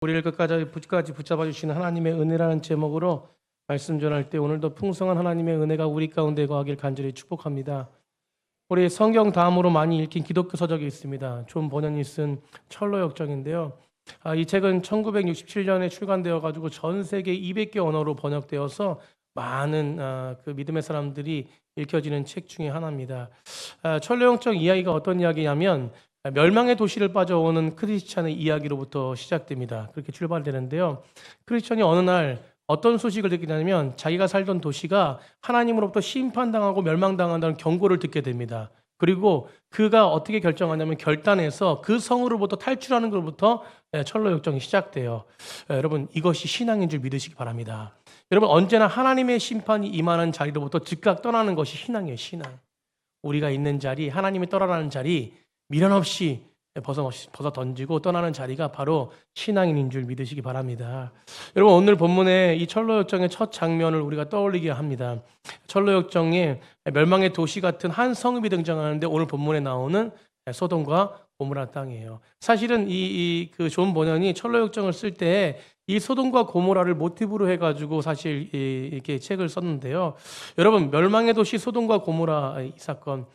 우리를 끝까지 붙잡아 주시는 하나님의 은혜라는 제목으로 말씀 전할 때 오늘도 풍성한 하나님의 은혜가 우리 가운데 거하길 간절히 축복합니다. 우리 성경 다음으로 많이 읽힌 기독교 서적이 있습니다. 존 버년이 쓴 철로 역정인데요. 이 책은 1967년에 출간되어 가지고 전 세계 200개 언어로 번역되어서 많은 그 믿음의 사람들이 읽혀지는 책 중에 하나입니다. 철로 역정 이야기가 어떤 이야기냐면 멸망의 도시를 빠져오는 크리스찬의 이야기로부터 시작됩니다. 그렇게 출발되는데요. 크리스찬이 어느 날 어떤 소식을 듣게 되냐면 자기가 살던 도시가 하나님으로부터 심판당하고 멸망당한다는 경고를 듣게 됩니다. 그리고 그가 어떻게 결정하냐면 결단해서 그 성으로부터 탈출하는 것부터 철로 역정이 시작돼요. 여러분 이것이 신앙인 줄 믿으시기 바랍니다. 여러분 언제나 하나님의 심판이 임하는 자리로부터 즉각 떠나는 것이 신앙이에요. 신앙. 우리가 있는 자리, 하나님이 떠나라는 자리 미련 없이 벗어 던지고 떠나는 자리가 바로 신앙인인 줄 믿으시기 바랍니다. 여러분 오늘 본문에 이 철로 역정의 첫 장면을 우리가 떠올리게 합니다. 철로 역정에 멸망의 도시 같은 한 성읍이 등장하는데 오늘 본문에 나오는 소돔과 고모라 땅이에요. 사실은 그 존 버년이 철로 역정을 쓸 때 이 소돔과 고모라를 모티브로 해가지고 사실 이렇게 책을 썼는데요. 여러분 멸망의 도시 소돔과 고모라 이 사건.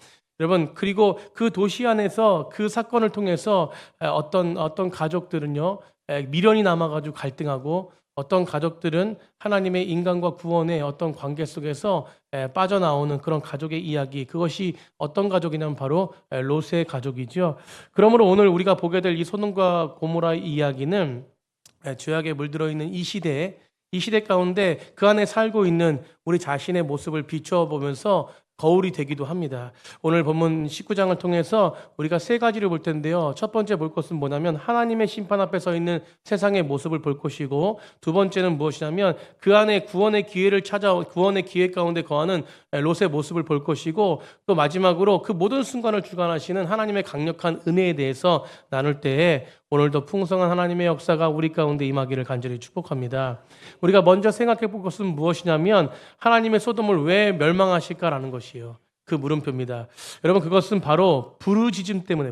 여러분 그리고 그 도시 안에서 그 사건을 통해서 어떤 가족들은요 미련이 남아가지고 갈등하고 어떤 가족들은 하나님의 인간과 구원의 어떤 관계 속에서 빠져나오는 그런 가족의 이야기, 그것이 어떤 가족이냐면 바로 롯의 가족이죠. 그러므로 오늘 우리가 보게 될 이 소돔과 고모라의 이야기는 죄악에 물들어 있는 이 시대 가운데 그 안에 살고 있는 우리 자신의 모습을 비추어 보면서 거울이 되기도 합니다. 오늘 본문 19장을 통해서 우리가 세 가지를 볼 텐데요. 첫 번째 볼 것은 뭐냐면 하나님의 심판 앞에 서 있는 세상의 모습을 볼 것이고, 두 번째는 무엇이냐면 그 안에 구원의 기회 가운데 거하는 롯의 모습을 볼 것이고, 또 마지막으로 그 모든 순간을 주관하시는 하나님의 강력한 은혜에 대해서 나눌 때에 오늘도 풍성한 하나님의 역사가 우리 가운데 임하기를 간절히 축복합니다. 우리가 먼저 생각해 볼 것은 무엇이냐면 하나님의 소돔을 왜 멸망하실까라는 것이에요. 그 물음표입니다. 여러분 그것은 바로 부르짖음 때문에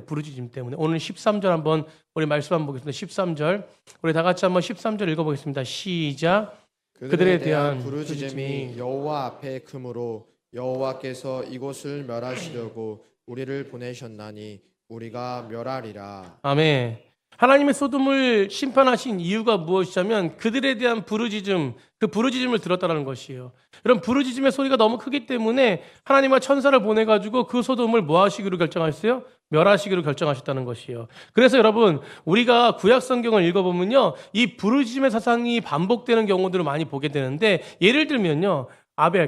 오늘 13절 한번 우리 말씀 한번 보겠습니다. 13절 우리 다 같이 한번 13절 읽어보겠습니다. 시작. 그들에 대한 부르짖음이 여호와 앞에 크므로 여호와께서 이곳을 멸하시려고 우리를 보내셨나니 우리가 멸하리라. 아멘. 하나님의 소돔을 심판하신 이유가 무엇이냐면 그들에 대한 부르짖음, 그 부르짖음을 들었다는 것이에요. 여러분 부르짖음의 소리가 너무 크기 때문에 하나님과 천사를 보내가지고 그 소돔을 뭐 하시기로 결정하셨어요? 멸하시기로 결정하셨다는 것이에요. 그래서 여러분 우리가 구약 성경을 읽어보면요, 이 부르짖음의 사상이 반복되는 경우들을 많이 보게 되는데, 예를 들면요,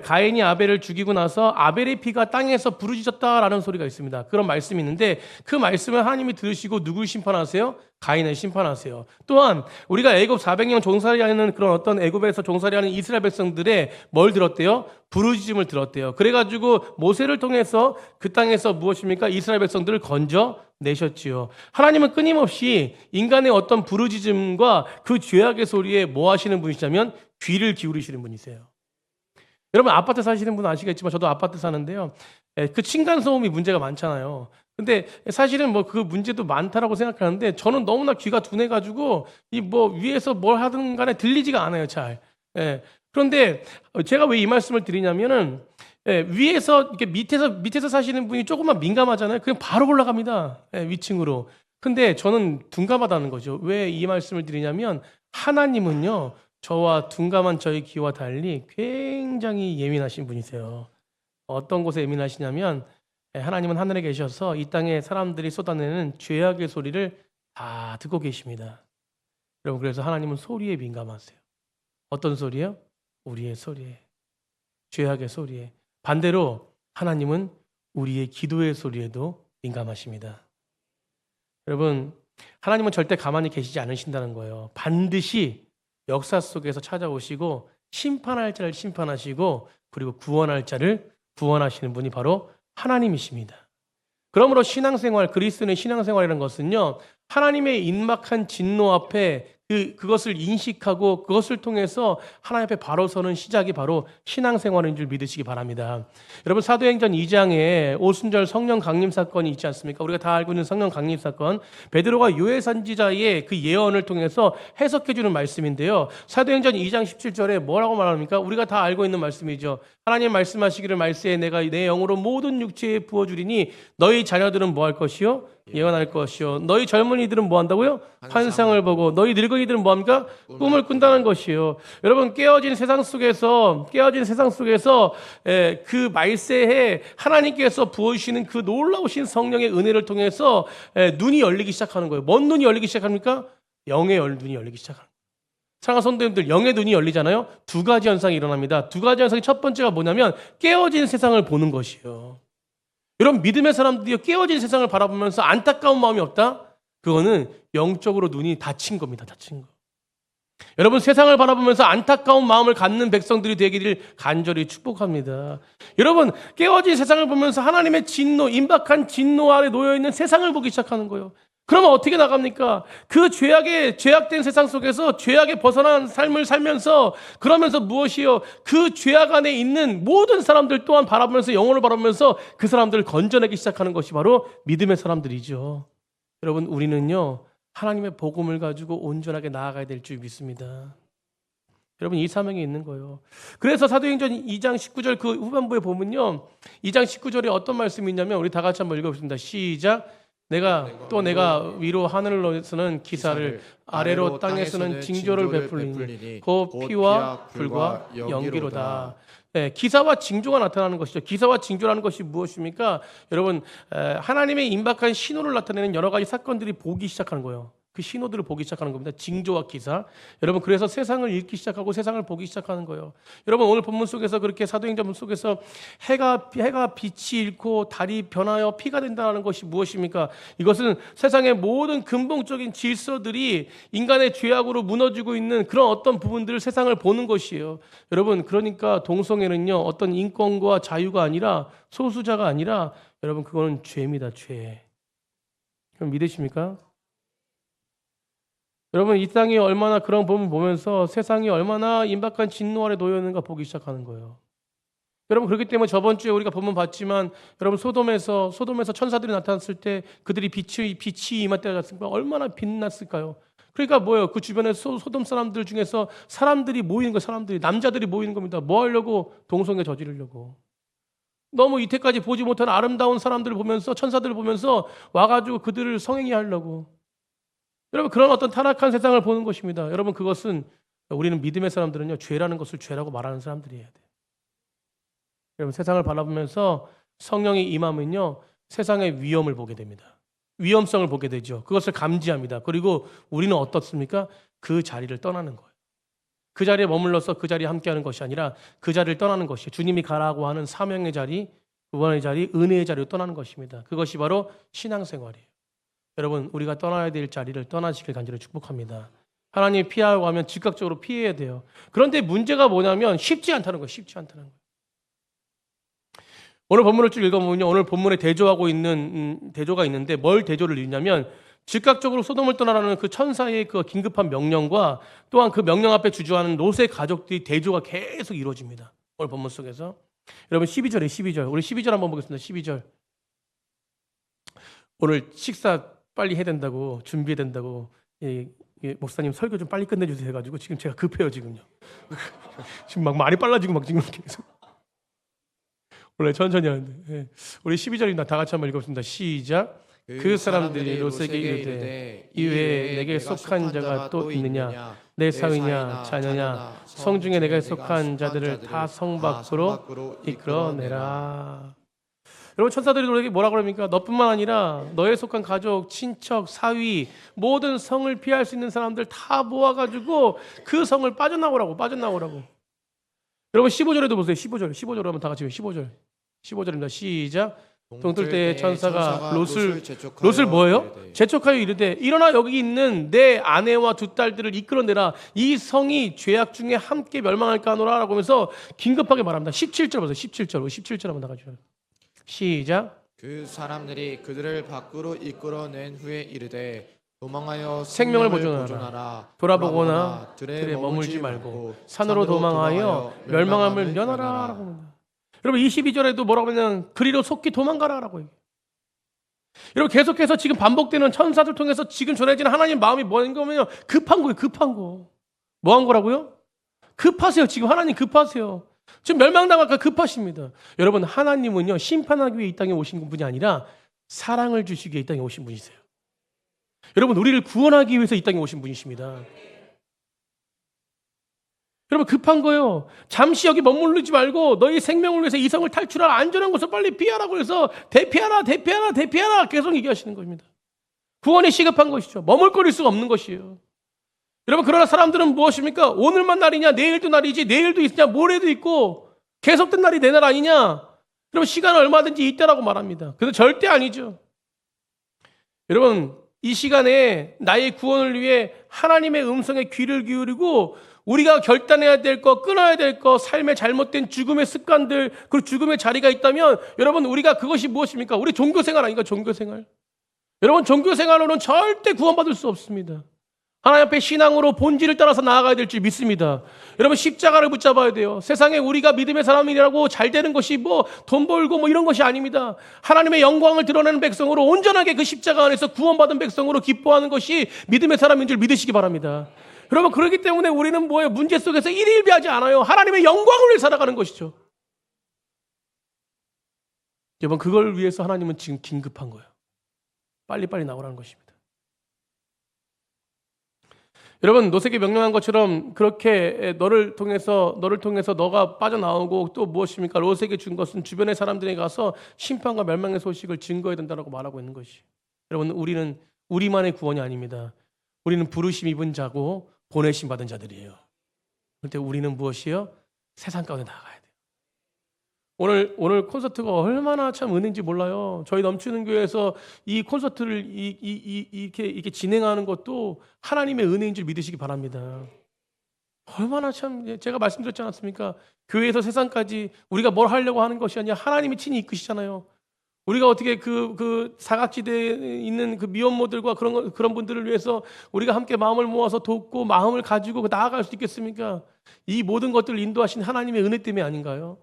가인이 아벨을 죽이고 나서 아벨의 피가 땅에서 부르짖었다라는 소리가 있습니다. 그런 말씀이 있는데 그 말씀을 하나님이 들으시고 누굴 심판하세요? 가인을 심판하세요. 또한 우리가 애굽 400년 종살이하는 그런 어떤 애굽에서 종살이하는 이스라엘 백성들의 뭘 들었대요? 부르짖음을 들었대요. 그래가지고 모세를 통해서 그 땅에서 무엇입니까? 이스라엘 백성들을 건져 내셨지요. 하나님은 끊임없이 인간의 어떤 부르짖음과 그 죄악의 소리에 뭐 하시는 분이시냐면 귀를 기울이시는 분이세요. 여러분 아파트 사시는 분은 아시겠지만 저도 아파트 사는데요. 그 층간소음이 문제가 많잖아요. 근데 사실은 뭐 그 문제도 많다라고 생각하는데 저는 너무나 귀가 둔해가지고 이 뭐 위에서 뭘 하든 간에 들리지가 않아요, 잘. 그런데 제가 왜 이 말씀을 드리냐면은 위에서 이렇게 밑에서 사시는 분이 조금만 민감하잖아요. 그냥 바로 올라갑니다. 위층으로. 근데 저는 둔감하다는 거죠. 왜 이 말씀을 드리냐면 하나님은요, 저와 둔감한 저의 귀와 달리 굉장히 예민하신 분이세요. 어떤 곳에 예민하시냐면 하나님은 하늘에 계셔서 이 땅에 사람들이 쏟아내는 죄악의 소리를 다 듣고 계십니다. 여러분 그래서 하나님은 소리에 민감하세요. 어떤 소리요? 우리의 소리에, 죄악의 소리에. 반대로 하나님은 우리의 기도의 소리에도 민감하십니다. 여러분 하나님은 절대 가만히 계시지 않으신다는 거예요. 반드시 역사 속에서 찾아오시고 심판할 자를 심판하시고 그리고 구원할 자를 구원하시는 분이 바로 하나님이십니다. 그러므로 신앙생활, 그리스도인의 신앙생활이라는 것은요, 하나님의 임박한 진노 앞에 그것을 인식하고 그것을 통해서 하나님 앞에 바로 서는 시작이 바로 신앙생활인 줄 믿으시기 바랍니다. 여러분 사도행전 2장에 오순절 성령 강림 사건이 있지 않습니까? 우리가 다 알고 있는 성령 강림 사건, 베드로가 요엘 선지자의 그 예언을 통해서 해석해 주는 말씀인데요. 사도행전 2장 17절에 뭐라고 말합니까? 우리가 다 알고 있는 말씀이죠. 하나님 말씀하시기를 말세에 내가 내 영으로 모든 육체에 부어주리니 너희 자녀들은 뭐 할 것이요? 예언할 것이요. 너희 젊은이들은 뭐 한다고요? 환상을 보고. 너희 늙은이들은 뭐 합니까? 꿈을 꾼다는 것이요. 여러분 깨어진 세상 속에서 그 말세에 하나님께서 부어주시는 그 놀라우신 성령의 은혜를 통해서 눈이 열리기 시작하는 거예요. 뭔 눈이 열리기 시작합니까? 영의 눈이 열리기 시작합니다. 사랑하는 성도님들, 영의 눈이 열리잖아요. 두 가지 현상이 일어납니다. 두 가지 현상이 첫 번째가 뭐냐면 깨어진 세상을 보는 것이요. 여러분 믿음의 사람들이 깨어진 세상을 바라보면서 안타까운 마음이 없다? 그거는 영적으로 눈이 닫힌 겁니다. 닫힌 거. 여러분 세상을 바라보면서 안타까운 마음을 갖는 백성들이 되기를 간절히 축복합니다. 여러분 깨어진 세상을 보면서 하나님의 진노, 임박한 진노 아래 놓여있는 세상을 보기 시작하는 거예요. 그러면 어떻게 나갑니까? 그 죄악된 세상 속에서 죄악에 벗어난 삶을 살면서 그러면서 무엇이요? 그 죄악 안에 있는 모든 사람들 또한 바라보면서 영혼을 바라보면서 그 사람들을 건져내기 시작하는 것이 바로 믿음의 사람들이죠. 여러분 우리는요 하나님의 복음을 가지고 온전하게 나아가야 될 줄 믿습니다. 여러분 이 사명이 있는 거예요. 그래서 사도행전 2장 19절 그 후반부에 보면요 2장 19절에 어떤 말씀이 있냐면 우리 다 같이 한번 읽어보겠습니다. 시작. 내가 위로 하늘로서는 기사를 아래로 땅에서는 징조를 베풀리니 곧 피와 불과 연기로다. 네, 기사와 징조가 나타나는 것이죠. 기사와 징조라는 것이 무엇입니까? 여러분 하나님의 임박한 신호를 나타내는 여러 가지 사건들이 보기 시작하는 거예요. 그 신호들을 보기 시작하는 겁니다. 징조와 기사. 여러분 그래서 세상을 읽기 시작하고 세상을 보기 시작하는 거예요. 여러분 오늘 본문 속에서 그렇게 사도행전 속에서 해가 빛이 잃고 달이 변하여 피가 된다는 것이 무엇입니까? 이것은 세상의 모든 근본적인 질서들이 인간의 죄악으로 무너지고 있는 그런 어떤 부분들을 세상을 보는 것이에요. 여러분 그러니까 동성애는요 어떤 인권과 자유가 아니라 소수자가 아니라 여러분 그거는 죄입니다. 죄. 그럼 믿으십니까? 여러분 이 땅이 얼마나 그런 부분 보면서 세상이 얼마나 임박한 진노 아래 놓여 있는가 보기 시작하는 거예요. 여러분 그렇기 때문에 저번 주에 우리가 본문 봤지만 여러분 소돔에서 천사들이 나타났을 때 그들이 빛이 임할 때가 얼마나 빛났을까요? 그러니까 뭐예요? 그 주변에 소돔 사람들 중에서 사람들이 모이는 거예요. 남자들이 모이는 겁니다. 뭐 하려고? 동성애 저지르려고. 너무 이때까지 보지 못한 아름다운 사람들을 보면서 천사들을 보면서 와가지고 그들을 성행위 하려고. 여러분 그런 어떤 타락한 세상을 보는 것입니다. 여러분 그것은 우리는 믿음의 사람들은요 죄라는 것을 죄라고 말하는 사람들이어야 돼요. 여러분 세상을 바라보면서 성령이 임하면요 세상의 위험을 보게 됩니다. 위험성을 보게 되죠. 그것을 감지합니다. 그리고 우리는 어떻습니까? 그 자리를 떠나는 거예요. 그 자리에 머물러서 그 자리에 함께하는 것이 아니라 그 자리를 떠나는 것이에요. 주님이 가라고 하는 사명의 자리, 구원의 자리, 은혜의 자리로 떠나는 것입니다. 그것이 바로 신앙생활이에요. 여러분 우리가 떠나야 될 자리를 떠나시길 간절히 축복합니다. 하나님이 피하라고 하면 즉각적으로 피해야 돼요. 그런데 문제가 뭐냐면 쉽지 않다는 거예요. 쉽지 않다는 거예요. 오늘 본문을 쭉 읽어보면요. 오늘 본문에 대조가 있는데 뭘 대조를 읽냐면 즉각적으로 소돔을 떠나라는 그 천사의 그 긴급한 명령과 또한 그 명령 앞에 주저하는 롯의 가족들이 대조가 계속 이루어집니다. 오늘 본문 속에서. 여러분 12절. 우리 12절 한번 보겠습니다. 12절. 오늘 식사 빨리 해야 된다고 준비해야 된다고 목사님 설교 좀 빨리 끝내주세요 해가지고 지금 제가 급해요 지금요. 지금 막 말이 빨라지고 막 지금 계속 원래 천천히 하는데 우리 12절입니다. 다 같이 한번 읽어보겠습니다. 시작. 그 사람들이 롯에게 이르되 이외에 내게 속한 자가 또 있느냐? 내 사위냐 자녀냐 성 중에 내게 속한 자들을 다 성 밖으로 이끌어내라. 여러분 천사들이 너에게 뭐라 그럽니까? 너뿐만 아니라 너에 속한 가족, 친척, 사위 모든 성을 피할 수 있는 사람들 다 모아가지고 그 성을 빠져나오라고. 여러분 15절에도 보세요. 15절 한번 다 같이 15절입니다. 시작. 동뜰 때에 천사가 롯을 뭐예요? 재촉하여 이르되 일어나 여기 있는 내 아내와 두 딸들을 이끌어내라. 이 성이 죄악 중에 함께 멸망할까 하노라 라고 하면서 긴급하게 말합니다. 17절 보세요. 17절 한번 다 같이 시작. 그 사람들이 그들을 밖으로 이끌어낸 후에 이르되 도망하여 생명을 생명을 보존하라. 보존하라. 돌아보거나 들에 들에 머물지 머물지 말고 산으로 도망하여 멸망함을 면하라라고 합니다. 여러분 22절에도 뭐라고 하냐면 그리로 속히 도망가라라고 얘기해요. 여러분 계속해서 지금 반복되는 천사들 통해서 지금 전해지는 하나님 마음이 뭐인 거면요, 급한 거예요. 급한 거. 뭐 한 거라고요? 급하세요. 지금 하나님 급하세요. 지금 멸망당할까 급하십니다. 여러분 하나님은요 심판하기 위해 이 땅에 오신 분이 아니라 사랑을 주시기 위해 이 땅에 오신 분이세요. 여러분 우리를 구원하기 위해서 이 땅에 오신 분이십니다. 여러분 급한 거예요. 잠시 여기 머무르지 말고 너희 생명을 위해서 이성을 탈출하라. 안전한 곳을 빨리 피하라고 해서 대피하라 대피하라 대피하라 계속 얘기하시는 겁니다. 구원이 시급한 것이죠. 머물거릴 수가 없는 것이에요. 여러분 그러나 사람들은 무엇입니까? 오늘만 날이냐, 내일도 날이지, 내일도 있냐, 모레도 있고 계속된 날이 내 날 아니냐. 여러분 시간은 얼마든지 있다라고 말합니다. 그래서 절대 아니죠. 여러분 이 시간에 나의 구원을 위해 하나님의 음성에 귀를 기울이고 우리가 결단해야 될 것, 끊어야 될 것, 삶의 잘못된 죽음의 습관들, 그 죽음의 자리가 있다면 여러분 우리가 그것이 무엇입니까? 우리 종교생활 아닌가? 종교생활. 여러분 종교생활로는 절대 구원받을 수 없습니다. 하나님 앞에 신앙으로 본질을 따라서 나아가야 될 줄 믿습니다. 여러분 십자가를 붙잡아야 돼요. 세상에 우리가 믿음의 사람이라고 잘 되는 것이 뭐 돈 벌고 뭐 이런 것이 아닙니다. 하나님의 영광을 드러내는 백성으로 온전하게 그 십자가 안에서 구원받은 백성으로 기뻐하는 것이 믿음의 사람인 줄 믿으시기 바랍니다. 여러분 그렇기 때문에 우리는 뭐예요? 문제 속에서 일일비하지 않아요. 하나님의 영광을 위해 살아가는 것이죠. 여러분 그걸 위해서 하나님은 지금 긴급한 거예요. 빨리빨리 나오라는 것입니다. 여러분 노색이 명령한 것처럼 그렇게 너를 통해서 너가 빠져나오고 또 무엇입니까? 노색이 준 것은 주변의 사람들에게 가서 심판과 멸망의 소식을 증거해야 된다고 말하고 있는 것이. 여러분 우리는 우리만의 구원이 아닙니다. 우리는 부르심 입은 자고 보내심 받은 자들이에요. 그런데 우리는 무엇이요? 세상 가운데 나가야 돼요. 오늘 콘서트가 얼마나 참 은혜인지 몰라요. 저희 넘치는 교회에서 이 콘서트를 이렇게 진행하는 것도 하나님의 은혜인 줄 믿으시기 바랍니다. 얼마나 참 제가 말씀드렸지 않았습니까? 교회에서 세상까지 우리가 뭘 하려고 하는 것이 아니라 하나님이 친히 이끄시잖아요. 우리가 어떻게 그 사각지대에 있는 그 미혼모들과 그런 분들을 위해서 우리가 함께 마음을 모아서 돕고 마음을 가지고 나아갈 수 있겠습니까? 이 모든 것들을 인도하신 하나님의 은혜 때문에 아닌가요?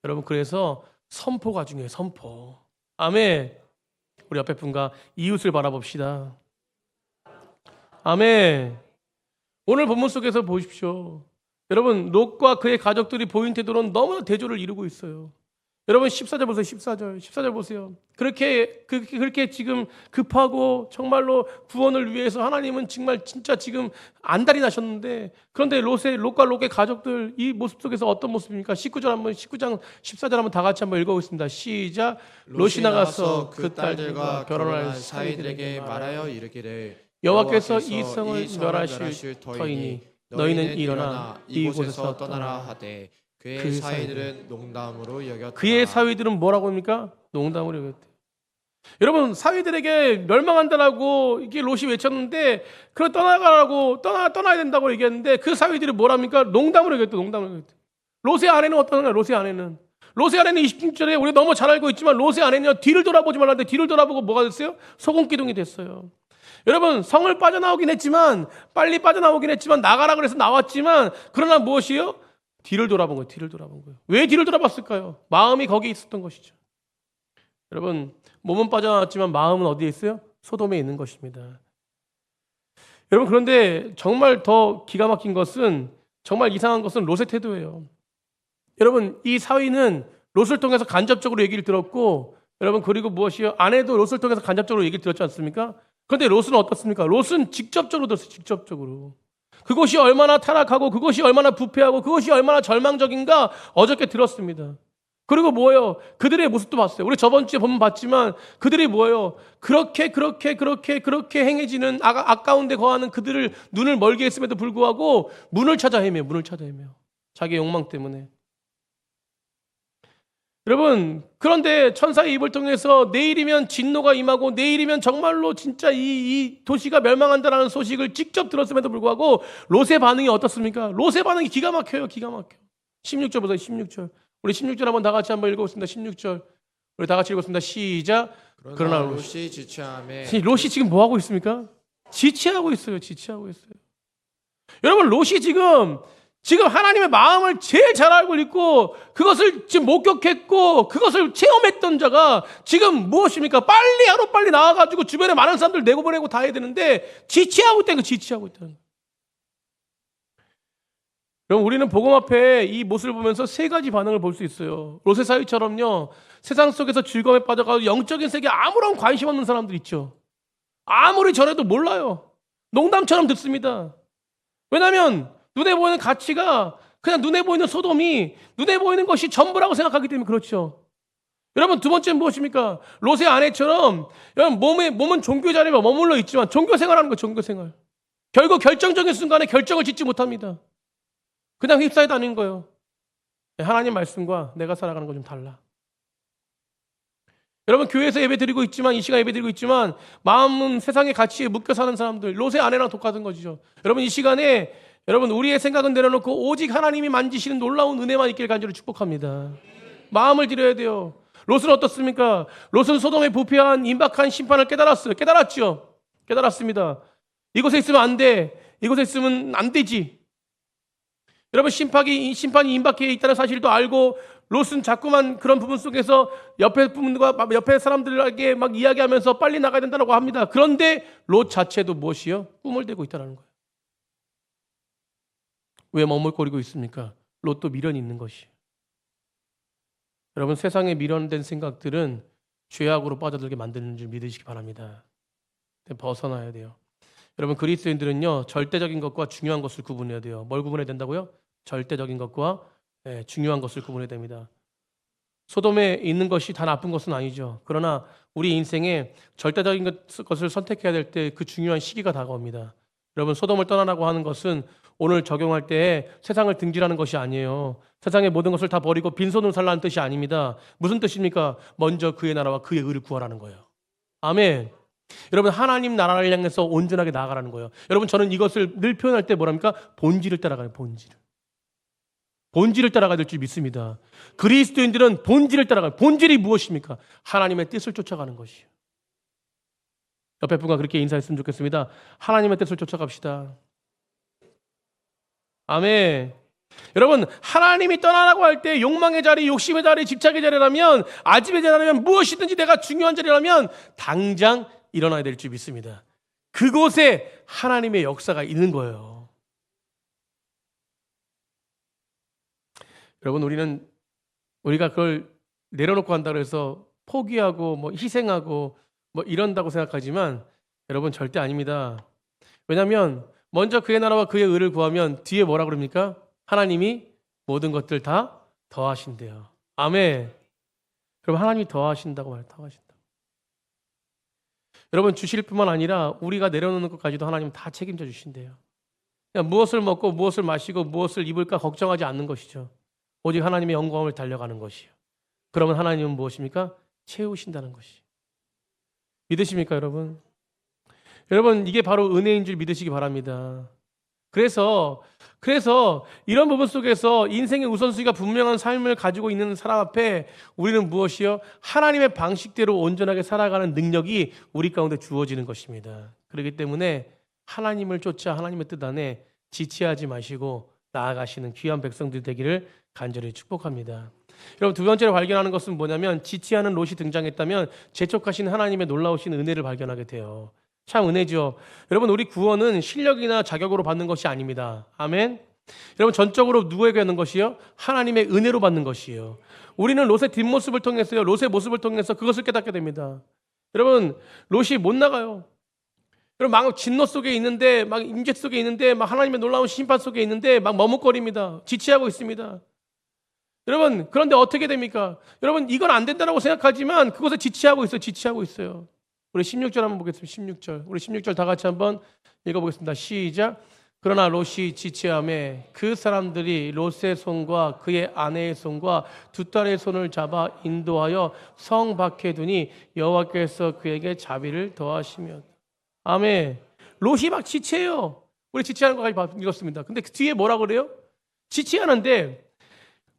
여러분 그래서 선포가 중요해요. 선포. 아멘. 우리 옆에 분과 이웃을 바라봅시다. 아멘. 오늘 본문 속에서 보십시오. 여러분 롯과 그의 가족들이 보인 태도로는 너무나 대조를 이루고 있어요. 여러분 14절 보세요. 14절 보세요. 그렇게 지금 급하고 정말로 구원을 위해서 하나님은 정말 진짜 지금 안달이 나셨는데 그런데 롯과 롯의 가족들 이 모습 속에서 어떤 모습입니까? 19장 14절 한번 다 같이 한번 읽어보겠습니다. 시작. 롯이 나가서 그 딸들과 결혼할 사위들에게 말하여 이르기를 여호와께서 이 성을 멸하실 터이니 너희는 일어나 이곳에서 떠나라 하되 그의 사위들은 농담으로 여겼다. 그의 사위들은 뭐라고 합니까? 농담으로 여겼대. 여러분 사위들에게 멸망한다라고 이게 롯이 외쳤는데 그걸 떠나야 된다고 얘기했는데 그 사위들이 뭐랍니까? 농담으로 여겼대. 롯의 아내는 어떠냐? 롯의 아내는 26절에 우리가 너무 잘 알고 있지만 롯의 아내는 뒤를 돌아보지 말라는데 뒤를 돌아보고 뭐가 됐어요? 소금기둥이 됐어요. 여러분 성을 빨리 빠져나오긴 했지만 나가라 그래서 나왔지만 그러나 무엇이요? 뒤를 돌아본 거예요. 왜 뒤를 돌아봤을까요? 마음이 거기에 있었던 것이죠. 여러분 몸은 빠져나왔지만 마음은 어디에 있어요? 소돔에 있는 것입니다. 여러분 그런데 정말 더 기가 막힌 것은 정말 이상한 것은 롯의 태도예요. 여러분 이 사위는 롯을 통해서 간접적으로 얘기를 들었고 여러분 그리고 무엇이요? 아내도 롯을 통해서 간접적으로 얘기를 들었지 않습니까? 그런데 롯은 어떻습니까? 롯은 직접적으로 들었어요. 직접적으로. 그것이 얼마나 타락하고 그것이 얼마나 부패하고 그것이 얼마나 절망적인가 어저께 들었습니다. 그리고 뭐예요? 그들의 모습도 봤어요. 우리 저번 주에 보면 봤지만 그들이 뭐예요? 그렇게 행해지는 아까운 데 거하는 그들을 눈을 멀게 했음에도 불구하고 문을 찾아 헤매요. 자기의 욕망 때문에. 여러분 그런데 천사의 입을 통해서 내일이면 진노가 임하고 내일이면 정말로 진짜 이 도시가 멸망한다는 소식을 직접 들었음에도 불구하고 롯의 반응이 어떻습니까? 롯의 반응이 기가 막혀요. 16절 보세요. 16절. 우리 16절 한번 다 같이 한번 읽어보겠습니다. 16절 우리 다 같이 읽었습니다. 시작. 그러나 롯이 지체함에 롯이 지금 뭐 하고 있습니까? 지체하고 있어요. 지체하고 있어요. 여러분, 롯이 지금 하나님의 마음을 제일 잘 알고 있고 그것을 지금 목격했고 그것을 체험했던 자가 지금 무엇입니까? 빨리 하루빨리 나와가지고 주변에 많은 사람들 내고보내고 다 해야 되는데 지체하고 있다는 거, 지체하고 있다는 거. 그럼 우리는 복음 앞에 이 모습을 보면서 세 가지 반응을 볼 수 있어요. 롯의 사위처럼요, 세상 속에서 즐거움에 빠져가지고 영적인 세계에 아무런 관심 없는 사람들 있죠. 아무리 전해도 몰라요. 농담처럼 듣습니다. 왜냐하면 눈에 보이는 가치가 그냥 눈에 보이는 소돔이 눈에 보이는 것이 전부라고 생각하기 때문에 그렇죠. 여러분, 두 번째는 무엇입니까? 롯의 아내처럼 여러분 몸은 종교 자리에 머물러 있지만 종교 생활하는 거예요. 종교 생활. 결국 결정적인 순간에 결정을 짓지 못합니다. 그냥 휩싸여 다니는 거예요. 하나님 말씀과 내가 살아가는 거 좀 달라. 여러분, 교회에서 예배 드리고 있지만, 이 시간 예배 드리고 있지만 마음은 세상의 가치에 묶여 사는 사람들, 롯의 아내랑 똑같은 거죠. 여러분, 이 시간에 여러분, 우리의 생각은 내려놓고 오직 하나님이 만지시는 놀라운 은혜만 있길 간절히 축복합니다. 마음을 드려야 돼요. 롯은 어떻습니까? 롯은 소돔에 부패한 임박한 심판을 깨달았어요. 깨달았죠. 깨달았습니다. 이곳에 있으면 안 돼. 이곳에 있으면 안 되지. 여러분, 심판이 임박해 있다는 사실도 알고 롯은 자꾸만 그런 부분 속에서 옆에 부분과 옆에 사람들에게 막 이야기하면서 빨리 나가야 된다고 합니다. 그런데 롯 자체도 무엇이요? 꿈을 대고 있다는 거예요. 왜 머물거리고 있습니까? 롯도 미련이 있는 것이에요. 여러분, 세상에 미련된 생각들은 죄악으로 빠져들게 만드는 줄 믿으시기 바랍니다. 벗어나야 돼요. 여러분, 그리스도인들은요, 절대적인 것과 중요한 것을 구분해야 돼요. 뭘 구분해야 된다고요? 절대적인 것과 중요한 것을 구분해야 됩니다. 소돔에 있는 것이 다 나쁜 것은 아니죠. 그러나 우리 인생에 절대적인 것을 선택해야 될 때 그 중요한 시기가 다가옵니다. 여러분, 소돔을 떠나라고 하는 것은 오늘 적용할 때 세상을 등지라는 것이 아니에요. 세상의 모든 것을 다 버리고 빈손으로 살라는 뜻이 아닙니다. 무슨 뜻입니까? 먼저 그의 나라와 그의 의를 구하라는 거예요. 아멘. 여러분, 하나님 나라를 향해서 온전하게 나아가라는 거예요. 여러분, 저는 이것을 늘 표현할 때 뭐랍니까? 본질을 따라가요. 본질을 따라가야 될 줄 믿습니다. 그리스도인들은 본질을 따라가요. 본질이 무엇입니까? 하나님의 뜻을 쫓아가는 것이에요. 옆에 분과 그렇게 인사했으면 좋겠습니다. 하나님의 뜻을 쫓아갑시다. 아멘. 여러분, 하나님이 떠나라고 할 때 욕망의 자리, 욕심의 자리, 집착의 자리라면, 아집의 자리라면, 무엇이든지 내가 중요한 자리라면 당장 일어나야 될 줄 믿습니다. 그곳에 하나님의 역사가 있는 거예요. 여러분, 우리가 그걸 내려놓고 한다고 해서 포기하고 희생하고 이런다고 생각하지만 여러분, 절대 아닙니다. 왜냐하면 먼저 그의 나라와 그의 의를 구하면 뒤에 뭐라 그럽니까? 하나님이 모든 것들 다 더하신대요. 아멘. 여러분, 하나님이 더하신다고 말해요. 더하신다. 여러분, 주실 뿐만 아니라 우리가 내려놓는 것까지도 하나님 다 책임져 주신대요. 그냥 무엇을 먹고 무엇을 마시고 무엇을 입을까 걱정하지 않는 것이죠. 오직 하나님의 영광을 달려가는 것이요. 그러면 하나님은 무엇입니까? 채우신다는 것이. 믿으십니까, 여러분? 여러분, 이게 바로 은혜인 줄 믿으시기 바랍니다. 그래서 이런 부분 속에서 인생의 우선순위가 분명한 삶을 가지고 있는 사람 앞에 우리는 무엇이요? 하나님의 방식대로 온전하게 살아가는 능력이 우리 가운데 주어지는 것입니다. 그렇기 때문에 하나님을 쫓아 하나님의 뜻 안에 지체하지 마시고 나아가시는 귀한 백성들 되기를 간절히 축복합니다. 여러분, 두 번째로 발견하는 것은 뭐냐면, 지체하는 롯이 등장했다면 재촉하신 하나님의 놀라우신 은혜를 발견하게 돼요. 참 은혜죠. 여러분, 우리 구원은 실력이나 자격으로 받는 것이 아닙니다. 아멘. 여러분, 전적으로 누구에게 하는 것이요? 하나님의 은혜로 받는 것이에요. 우리는 롯의 뒷모습을 통해서요, 롯의 모습을 통해서 그것을 깨닫게 됩니다. 여러분, 롯이 못 나가요. 여러분, 막 진노 속에 있는데, 막 임재 속에 있는데, 막 하나님의 놀라운 심판 속에 있는데 막 머뭇거립니다. 지체하고 있습니다. 여러분, 그런데 어떻게 됩니까? 여러분, 이건 안 된다고 생각하지만 그것에 지체하고 있어요. 우리 16절 한번 보겠습니다. 16절. 우리 16절 다 같이 한번 읽어보겠습니다. 시작. 그러나 롯이 지체함에 그 사람들이 롯의 손과 그의 아내의 손과 두 딸의 손을 잡아 인도하여 성 밖에 두니 여호와께서 그에게 자비를 더하시며. 아멘. 롯이 막 지체해요. 우리 지체하는 것까지 읽었습니다. 근데 그 뒤에 뭐라 그래요? 지체하는데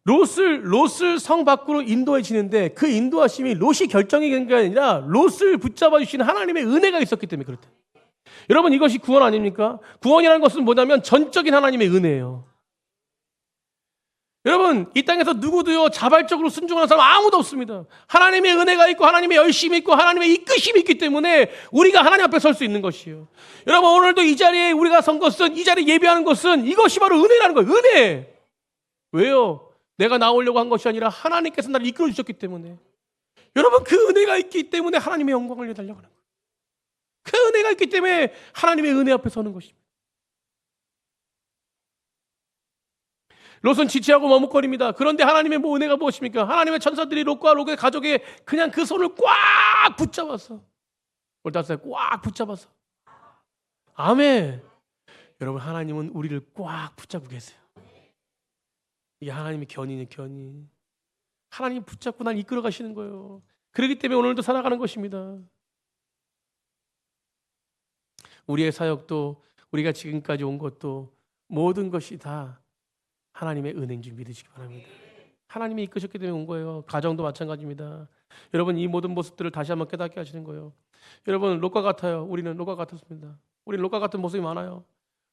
롯을 성 밖으로 인도해 지는데 그 인도하심이 롯이 결정이 된 게 아니라 롯을 붙잡아 주시는 하나님의 은혜가 있었기 때문에 그렇다. 여러분 이것이 구원 아닙니까? 구원이라는 것은 뭐냐면 전적인 하나님의 은혜예요. 여러분 이 땅에서 누구도요 자발적으로 순종하는 사람 아무도 없습니다. 하나님의 은혜가 있고 하나님의 열심이 있고 하나님의 이끄심이 있기 때문에 우리가 하나님 앞에 설 수 있는 것이에요. 여러분 오늘도 이 자리에 우리가 선 것은, 이 자리에 예배하는 것은 이것이 바로 은혜라는 거예요. 은혜. 왜요? 내가 나오려고 한 것이 아니라 하나님께서 나를 이끌어 주셨기 때문에. 여러분 그 은혜가 있기 때문에 하나님의 영광을 내달라고 하는 거예요. 그 은혜가 있기 때문에 하나님의 은혜 앞에 서는 것입니다. 롯은 지체하고 머뭇거립니다. 그런데 하나님의 은혜가 무엇입니까? 하나님의 천사들이 롯과 롯의 가족의 그냥 그 손을 꽉 붙잡았어. 꽉 붙잡았어. 아멘. 여러분 하나님은 우리를 꽉 붙잡고 계세요. 이게 하나님의 견인이에요. 견인. 하나님이 붙잡고 날 이끌어 가시는 거예요. 그렇기 때문에 오늘도 살아가는 것입니다. 우리의 사역도, 우리가 지금까지 온 것도, 모든 것이 다 하나님의 은혜인 줄 믿으시기 바랍니다. 하나님이 이끄셨기 때문에 온 거예요. 가정도 마찬가지입니다. 여러분 이 모든 모습들을 다시 한번 깨닫게 하시는 거예요. 여러분 롯과 같아요. 우리는 롯과 같았습니다. 우리는 롯과 같은 모습이 많아요.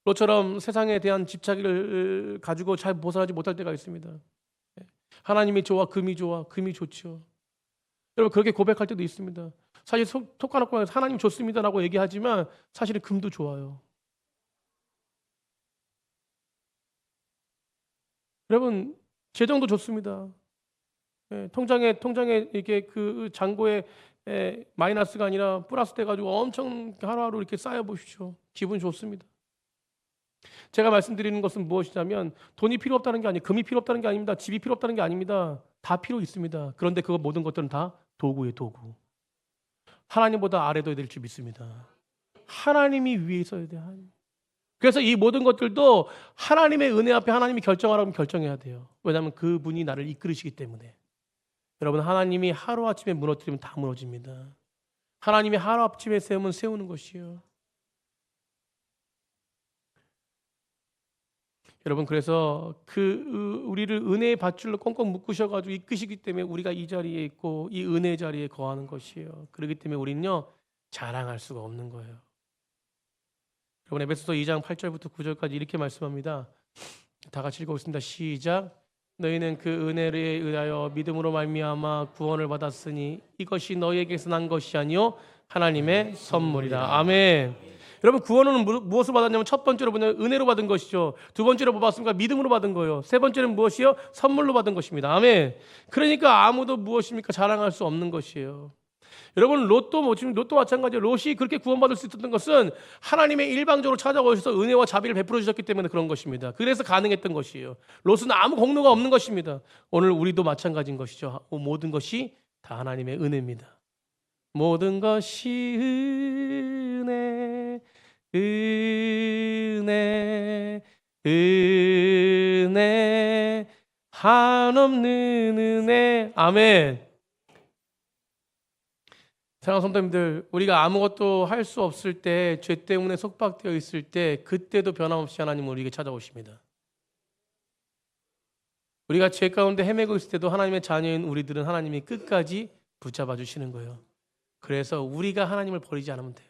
롯처럼 세상에 대한 집착을 가지고 잘 벗어나지 못할 때가 있습니다. 하나님이 좋아, 금이 좋아, 금이 좋죠. 여러분 그렇게 고백할 때도 있습니다. 사실 톡 까놓고 하나님 좋습니다라고 얘기하지만 사실은 금도 좋아요. 여러분 재정도 좋습니다. 통장에 이렇게 그 잔고에 마이너스가 아니라 플러스 돼가지고 엄청 하루하루 이렇게 쌓여 보십시오. 기분 좋습니다. 제가 말씀드리는 것은 무엇이냐면 돈이 필요 없다는 게 아니에요. 금이 필요 없다는 게 아닙니다. 집이 필요 없다는 게 아닙니다. 다 필요 있습니다. 그런데 그 모든 것들은 다 도구예요, 도구. 하나님보다 아래도 될 줄 믿습니다. 하나님이 위에 있어야 돼요. 그래서 이 모든 것들도 하나님의 은혜 앞에 하나님이 결정하라면 결정해야 돼요. 왜냐하면 그분이 나를 이끌으시기 때문에. 여러분 하나님이 하루아침에 무너뜨리면 다 무너집니다. 하나님이 하루아침에 세우면 세우는 것이요. 여러분 그래서 우리를 은혜의 밧줄로 꽁꽁 묶으셔가지고 이끄시기 때문에 우리가 이 자리에 있고 이 은혜 자리에 거하는 것이에요. 그렇기 때문에 우리는요 자랑할 수가 없는 거예요. 여러분 에베소서 2장 8절부터 9절까지 이렇게 말씀합니다. 다 같이 읽어보겠습니다. 시작. 너희는 그 은혜를 의하여 믿음으로 말미암아 구원을 받았으니 이것이 너희에게서 난 것이 아니요 하나님의 선물이라. 아멘. 여러분 구원은 무엇을 받았냐면 첫 번째로 보면 은혜로 받은 것이죠. 두 번째로 뭐 받습니까? 믿음으로 받은 거예요. 세 번째는 무엇이요? 선물로 받은 것입니다. 아멘. 그러니까 아무도 무엇입니까? 자랑할 수 없는 것이에요. 여러분 롯도 마찬가지예요. 롯이 그렇게 구원받을 수 있었던 것은 하나님의 일방적으로 찾아오셔서 은혜와 자비를 베풀어 주셨기 때문에 그런 것입니다. 그래서 가능했던 것이에요. 롯은 아무 공로가 없는 것입니다. 오늘 우리도 마찬가지인 것이죠. 모든 것이 다 하나님의 은혜입니다. 모든 것이 은혜, 은혜, 은혜, 한없는 은혜. 아멘. 사랑하는 성도님들, 우리가 아무것도 할 수 없을 때, 죄 때문에 속박되어 있을 때, 그때도 변함없이 하나님은 우리에게 찾아오십니다. 우리가 죄 가운데 헤매고 있을 때도 하나님의 자녀인 우리들은 하나님이 끝까지 붙잡아 주시는 거예요. 그래서 우리가 하나님을 버리지 않으면 돼요.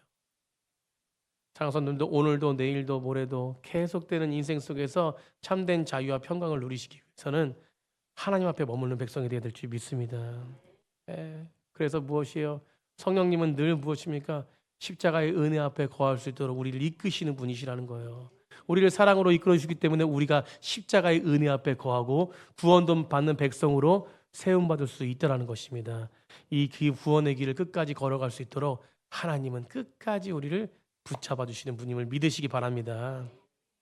사랑하는 성도님들, 오늘도 내일도 모레도 계속되는 인생 속에서 참된 자유와 평강을 누리시기 위해서는 하나님 앞에 머무르는 백성이 되어야 될 줄 믿습니다. 그래서 무엇이에요? 성령님은 늘 무엇입니까? 십자가의 은혜 앞에 거할 수 있도록 우리를 이끄시는 분이시라는 거예요. 우리를 사랑으로 이끌어 주기 때문에 우리가 십자가의 은혜 앞에 거하고 구원도 받는 백성으로 세움받을 수 있다는 것입니다. 이 구원의 길을 끝까지 걸어갈 수 있도록 하나님은 끝까지 우리를 붙잡아 주시는 분임을 믿으시기 바랍니다.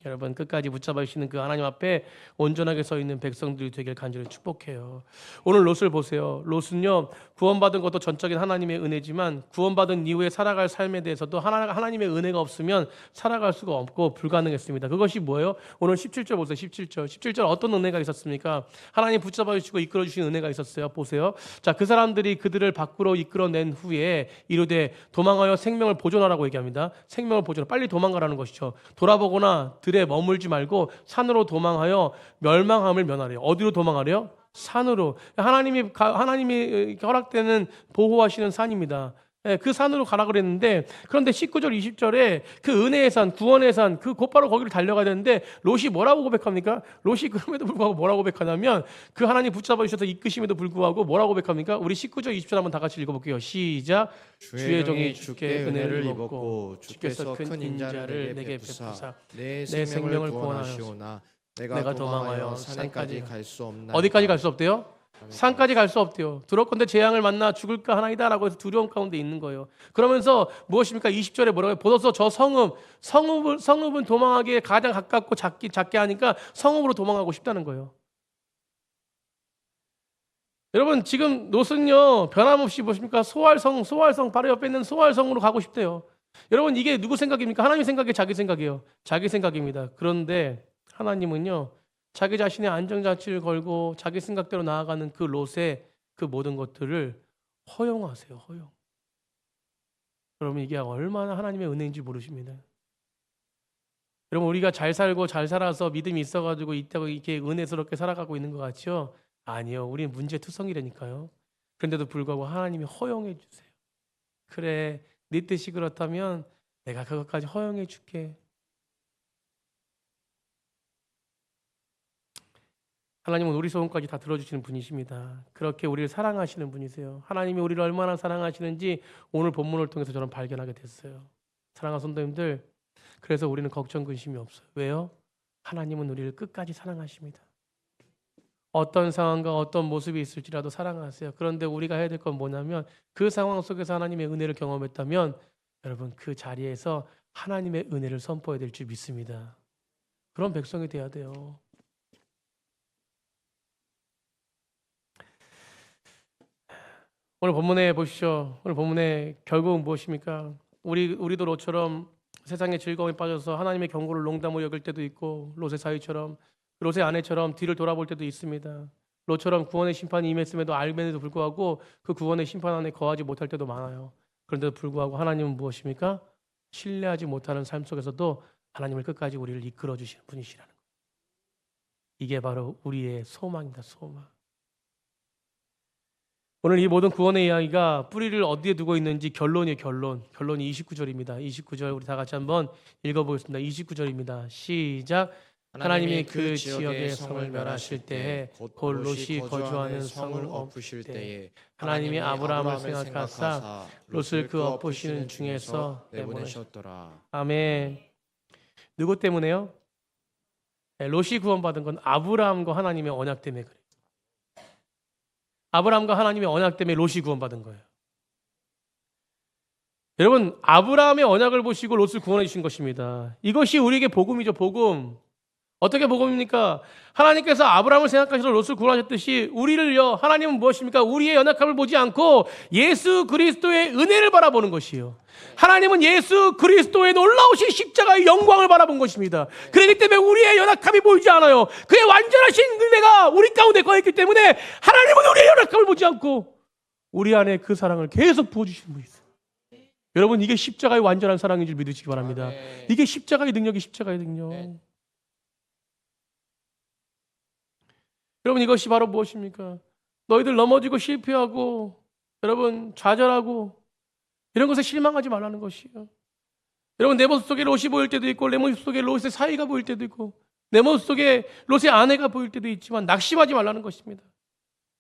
여러분 끝까지 붙잡아 주시는 그 하나님 앞에 온전하게 서 있는 백성들이 되길 간절히 축복해요. 오늘 롯을 보세요. 롯은요 구원받은 것도 전적인 하나님의 은혜지만 구원받은 이후에 살아갈 삶에 대해서도 하나님의 은혜가 없으면 살아갈 수가 없고 불가능했습니다. 그것이 뭐예요? 오늘 17절 보세요. 17절 어떤 은혜가 있었습니까? 하나님 붙잡아 주시고 이끌어 주신 은혜가 있었어요. 보세요. 자, 그 사람들이 그들을 밖으로 이끌어낸 후에 이르되 도망하여 생명을 보존하라고 얘기합니다. 생명을 보존, 빨리 도망가라는 것이죠. 돌아보거나 들에 머물지 말고 산으로 도망하여 멸망함을 면하래요. 어디로 도망하래요? 산으로. 하나님이 허락되는 보호하시는 산입니다. 그 산으로 가라 그랬는데, 그런데 19절 20절에 그 은혜의 산, 구원의 산, 그 곧바로 거기를 달려가야 되는데 롯이 뭐라고 고백합니까? 롯이 그럼에도 불구하고 뭐라고 고백하냐면, 그 하나님 붙잡아 주셔서 이끄심에도 불구하고 뭐라고 고백합니까? 우리 19절 20절 한번 다 같이 읽어볼게요. 시작. 주의 종이 주께 은혜를 입었고 주께서 큰 인자를 내게 베푸사 내 내 생명을 구원하시오나 내가 도망하여 산에까지 갈 수 없나. 어디까지 갈 수 없대요? 산까지 갈 수 없대요. 두렵건대 재앙을 만나 죽을까 하나이다라고 해서 두려움 가운데 있는 거예요. 그러면서 무엇입니까? 20절에 뭐라고 해요? 보소서 저 성읍은 도망하기에 가장 가깝고 작게 하니까 성읍으로 도망하고 싶다는 거예요. 여러분, 지금 롯은요 변함없이 무엇입니까? 소알성 바로 옆에 있는 소알성으로 가고 싶대요. 여러분, 이게 누구 생각입니까? 하나님 생각이에요, 자기 생각이에요? 자기 생각입니다. 그런데 하나님은요 자기 자신의 안전장치를 걸고 자기 생각대로 나아가는 그 롯의 그 모든 것들을 허용하세요. 허용. 여러분, 이게 얼마나 하나님의 은혜인지 모르십니다. 여러분, 우리가 잘 살고 잘 살아서 믿음이 있어가지고 있다고 이렇게 은혜스럽게 살아가고 있는 것 같죠? 아니요, 우리는 문제투성이라니까요. 그런데도 불구하고 하나님이 허용해 주세요. 그래, 네 뜻이 그렇다면 내가 그것까지 허용해 줄게. 하나님은 우리 소원까지 다 들어주시는 분이십니다. 그렇게 우리를 사랑하시는 분이세요. 하나님이 우리를 얼마나 사랑하시는지 오늘 본문을 통해서 저는 발견하게 됐어요. 사랑하는 성도님들, 그래서 우리는 걱정 근심이 없어요. 왜요? 하나님은 우리를 끝까지 사랑하십니다. 어떤 상황과 어떤 모습이 있을지라도 사랑하세요. 그런데 우리가 해야 될 건 뭐냐면, 그 상황 속에서 하나님의 은혜를 경험했다면 여러분, 그 자리에서 하나님의 은혜를 선포해야 될 줄 믿습니다. 그런 백성이 돼야 돼요. 오늘 본문에 보십시오. 오늘 본문에 결국은 무엇입니까? 우리도 롯처럼 세상의 즐거움에 빠져서 하나님의 경고를 농담으로 여길 때도 있고, 롯의 사위처럼, 롯의 아내처럼 뒤를 돌아볼 때도 있습니다. 롯처럼 구원의 심판이 임했음에도 알면에도 불구하고 그 구원의 심판 안에 거하지 못할 때도 많아요. 그런데도 불구하고 하나님은 무엇입니까? 신뢰하지 못하는 삶 속에서도 하나님을 끝까지 우리를 이끌어 주시는 분이시라는 거예요. 이게 바로 우리의 소망입니다. 소망. 오늘 이 모든 구원의 이야기가 뿌리를 어디에 두고 있는지 결론이에요. 결론이 29절입니다. 29절 우리 다 같이 한번 읽어보겠습니다. 29절입니다. 시작. 하나님이 그 지역의 성을 멸하실 때에 곧 롯이 거주하는 성을 엎으실 때에 하나님이 아브라함을 생각하사 롯을 그 엎으시는 중에서 내보내셨더라. 아멘. 누구 때문에요? 롯이 구원받은 건 아브라함과 하나님의 언약 때문에 그래요. 아브라함과 하나님의 언약 때문에 롯이 구원받은 거예요. 여러분, 아브라함의 언약을 보시고 롯을 구원해 주신 것입니다. 이것이 우리에게 복음이죠. 복음. 어떻게 복음입니까? 하나님께서 아브라함을 생각하셔서 롯을 구원하셨듯이 우리를요, 하나님은 무엇입니까? 우리의 연약함을 보지 않고 예수 그리스도의 은혜를 바라보는 것이요. 하나님은 예수 그리스도의 놀라우신 십자가의 영광을 바라본 것입니다. 그렇기 때문에 우리의 연약함이 보이지 않아요. 그의 완전하신 은혜가 우리 가운데 거했기 때문에 하나님은 우리의 연약함을 보지 않고 우리 안에 그 사랑을 계속 부어주시는 분이세요. 여러분, 이게 십자가의 완전한 사랑인 줄 믿으시기 바랍니다. 이게 십자가의 능력이 십자가의 능력. 여러분, 이것이 바로 무엇입니까? 너희들 넘어지고 실패하고 여러분 좌절하고 이런 것에 실망하지 말라는 것이에요. 여러분, 내 모습 속에 롯이 보일 때도 있고 내 모습 속에 롯의 사위가 보일 때도 있고 내 모습 속에 롯의 아내가 보일 때도 있지만 낙심하지 말라는 것입니다.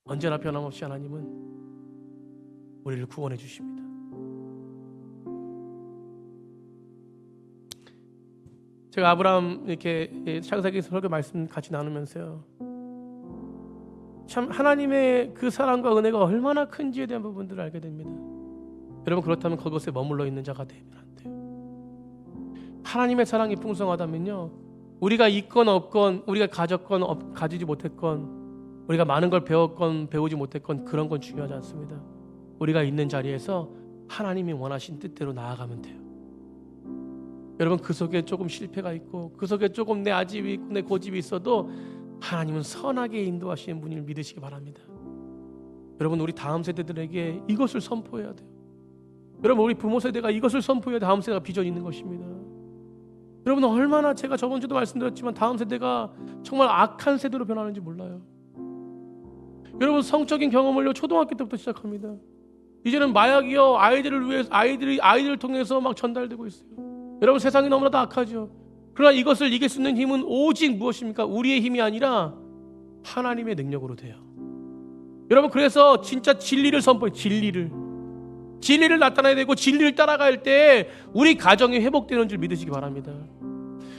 언제나 변함없이 하나님은 우리를 구원해 주십니다. 제가 아브라함 이렇게 창세기 설교 말씀 같이 나누면서요, 참 하나님의 그 사랑과 은혜가 얼마나 큰지에 대한 부분들을 알게 됩니다. 여러분, 그렇다면 그것에 머물러 있는 자가 되면 안 돼요. 하나님의 사랑이 풍성하다면요, 우리가 있건 없건, 우리가 가졌건 가지지 못했건, 우리가 많은 걸 배웠건 배우지 못했건 그런 건 중요하지 않습니다. 우리가 있는 자리에서 하나님이 원하신 뜻대로 나아가면 돼요. 여러분, 그 속에 조금 실패가 있고 그 속에 조금 내 아집이 있고 내 고집이 있어도 하나님은 선하게 인도하시는 분을 믿으시기 바랍니다. 여러분, 우리 다음 세대들에게 이것을 선포해야 돼요. 여러분, 우리 부모 세대가 이것을 선포해야 다음 세대가 비전이 있는 것입니다. 여러분, 얼마나 제가 저번 주도 말씀드렸지만 다음 세대가 정말 악한 세대로 변하는지 몰라요. 여러분, 성적인 경험을요 초등학교 때부터 시작합니다. 이제는 마약이요 아이들을 위해서 아이들을 통해서 막 전달되고 있어요. 여러분 세상이 너무나도 악하죠. 그러나 이것을 이길 수 있는 힘은 오직 무엇입니까? 우리의 힘이 아니라 하나님의 능력으로 돼요. 여러분 그래서 진짜 진리를 선포해요. 진리를 나타내야 되고 진리를 따라갈 때 우리 가정이 회복되는 줄 믿으시기 바랍니다.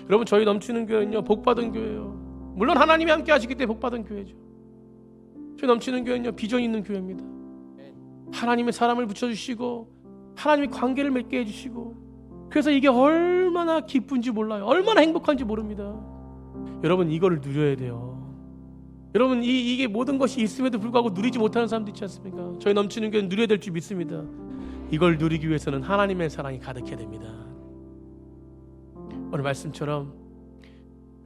여러분 저희 넘치는 교회는요 복받은 교회예요. 물론 하나님이 함께 하시기 때문에 복받은 교회죠. 저희 넘치는 교회는요 비전 있는 교회입니다. 하나님의 사람을 붙여주시고 하나님의 관계를 맺게 해주시고 그래서 이게 얼마나 기쁜지 몰라요. 얼마나 행복한지 모릅니다. 여러분 이거를 누려야 돼요. 여러분 이게 모든 것이 있음에도 불구하고 누리지 못하는 사람도 있지 않습니까? 저희 넘치는 교회는 누려야 될 줄 믿습니다. 이걸 누리기 위해서는 하나님의 사랑이 가득해야 됩니다. 오늘 말씀처럼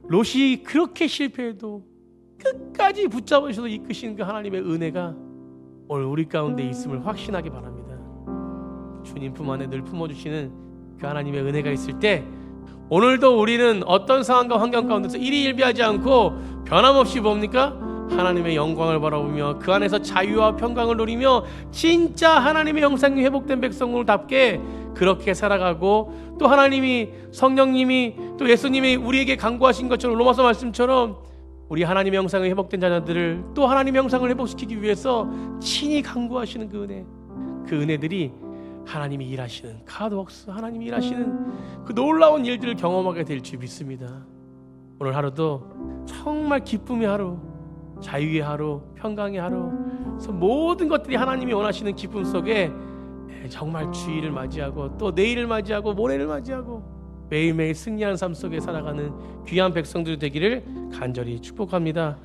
롯이 그렇게 실패해도 끝까지 붙잡으셔서 이끄신 그 하나님의 은혜가 오늘 우리 가운데 있음을 확신하기 바랍니다. 주님 품 안에 늘 품어주시는 그 하나님의 은혜가 있을 때 오늘도 우리는 어떤 상황과 환경 가운데서 일희일비하지 않고 변함없이 뭡니까? 하나님의 영광을 바라보며 그 안에서 자유와 평강을 누리며 진짜 하나님의 형상이 회복된 백성으로답게 그렇게 살아가고 또 하나님이 성령님이 또 예수님이 우리에게 강구하신 것처럼 로마서 말씀처럼 우리 하나님의 형상이 회복된 자녀들을 또 하나님의 형상을 회복시키기 위해서 친히 강구하시는 그 은혜들이 하나님이 일하시는 카드웍스 하나님이 일하시는 그 놀라운 일들을 경험하게 될 줄 믿습니다. 오늘 하루도 정말 기쁨의 하루, 자유의 하루, 평강의 하루, 그래서 모든 것들이 하나님이 원하시는 기쁨 속에 정말 주일을 맞이하고 또 내일을 맞이하고 모레를 맞이하고 매일매일 승리하는 삶 속에 살아가는 귀한 백성들이 되기를 간절히 축복합니다.